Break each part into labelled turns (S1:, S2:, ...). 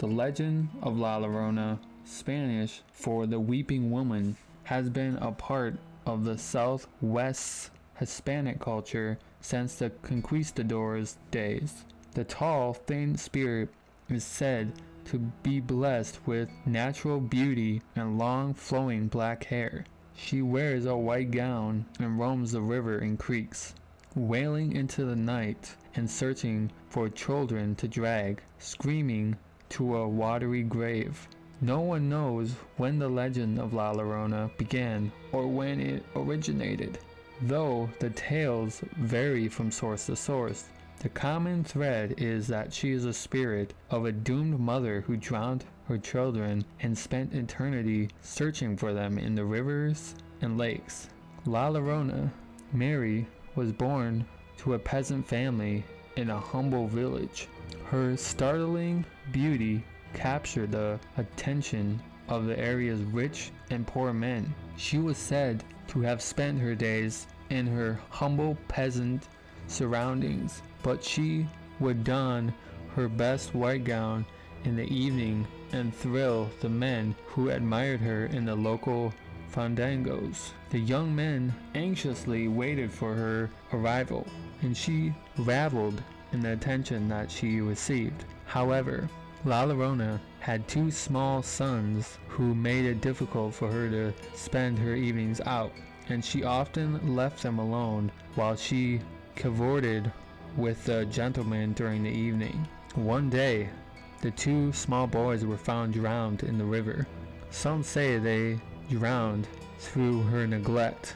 S1: The legend of La Llorona, Spanish for the weeping woman, has been a part of the Southwest's Hispanic culture since the conquistadors' days. The tall, thin spirit is said to be blessed with natural beauty and long, flowing black hair. She wears a white gown and roams the river and creeks, wailing into the night and searching for children to drag, screaming to a watery grave. No one knows when the legend of La Llorona began or when it originated, though the tales vary from source to source. The common thread is that she is a spirit of a doomed mother who drowned her children and spent eternity searching for them in the rivers and lakes. La Llorona, Mary, was born to a peasant family in a humble village. Her startling beauty captured the attention of the area's rich and poor men. She was said to have spent her days in her humble peasant surroundings, but she would don her best white gown in the evening and thrill the men who admired her in the local fandangos. The young men anxiously waited for her arrival, and she reveled in the attention that she received. However, La Llorona had two small sons who made it difficult for her to spend her evenings out, and she often left them alone while she cavorted with the gentlemen during the evening. One day, the two small boys were found drowned in the river. Some say they drowned through her neglect,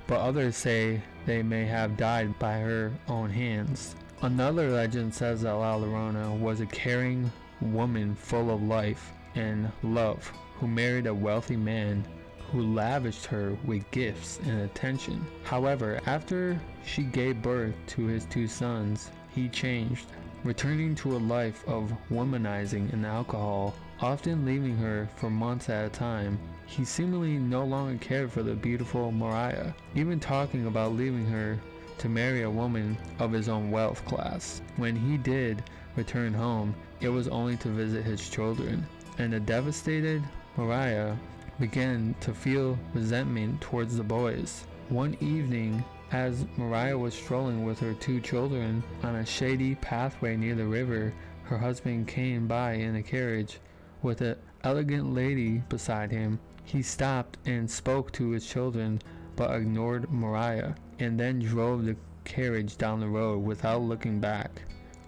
S1: but others say they may have died by her own hands. Another legend says that La Llorona was a caring woman full of life and love who married a wealthy man who lavished her with gifts and attention. However, after she gave birth to his two sons, he changed, returning to a life of womanizing and alcohol, often leaving her for months at a time. He seemingly no longer cared for the beautiful Maria, even talking about leaving her to marry a woman of his own wealth class. When he did return home, it was only to visit his children, and the devastated Maria began to feel resentment towards the boys. One evening, as Maria was strolling with her two children on a shady pathway near the river, her husband came by in a carriage with an elegant lady beside him. He stopped and spoke to his children, but ignored Maria, and then drove the carriage down the road without looking back.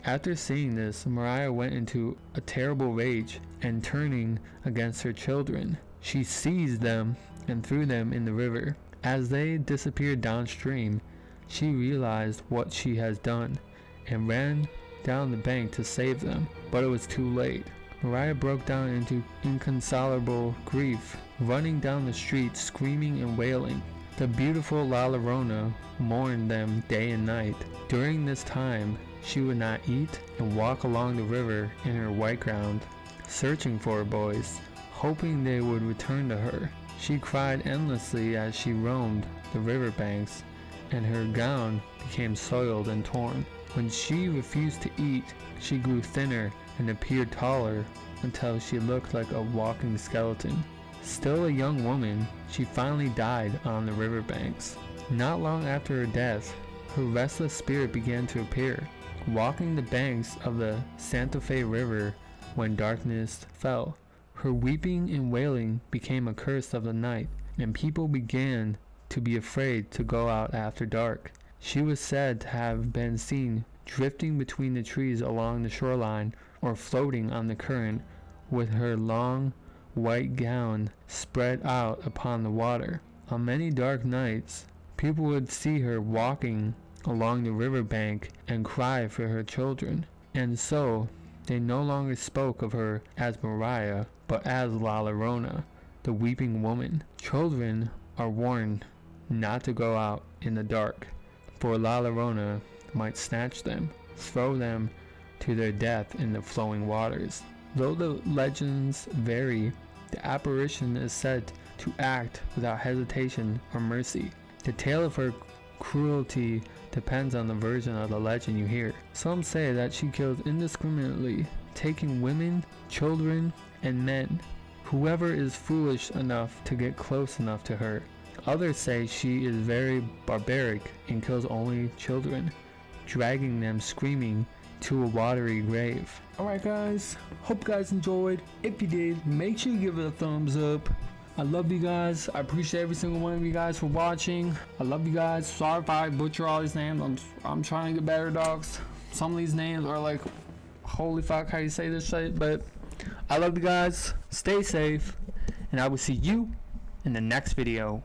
S1: After seeing this, Maria went into a terrible rage, and turning against her children, she seized them and threw them in the river. As they disappeared downstream, she realized what she has done and ran down the bank to save them, but it was too late. Maria broke down into inconsolable grief, running down the street screaming and wailing. The beautiful La Llorona mourned them day and night. During this time, she would not eat and walk along the river in her white gown, searching for her boys, hoping they would return to her. She cried endlessly as she roamed the riverbanks, and her gown became soiled and torn. When she refused to eat, she grew thinner and appeared taller until she looked like a walking skeleton. Still a young woman, she finally died on the riverbanks. Not long after her death, her restless spirit began to appear, walking the banks of the Santa Fe River when darkness fell. Her weeping and wailing became a curse of the night, and people began to be afraid to go out after dark. She was said to have been seen drifting between the trees along the shoreline or floating on the current with her long white gown spread out upon the water. On many dark nights, people would see her walking along the riverbank and cry for her children, and so they no longer spoke of her as Maria, but as La Llorona, the weeping woman. Children are warned not to go out in the dark, for La Llorona might snatch them, throw them to their death in the flowing waters. Though the legends vary, the apparition is said to act without hesitation or mercy. The tale of her cruelty depends on the version of the legend you hear. Some say that she kills indiscriminately, taking women, children, and men, whoever is foolish enough to get close enough to her. Others say she is very barbaric and kills only children, dragging them screaming to a watery grave. Alright guys, hope you guys enjoyed. If you did, make sure you give it a thumbs up. I love you guys. I appreciate every single one of you guys for watching. I love you guys. Sorry if I butcher all these names. I'm trying to get better, dogs. Some of these names are like, holy fuck, how you say this shit? But I love you guys. Stay safe, and I will see you in the next video.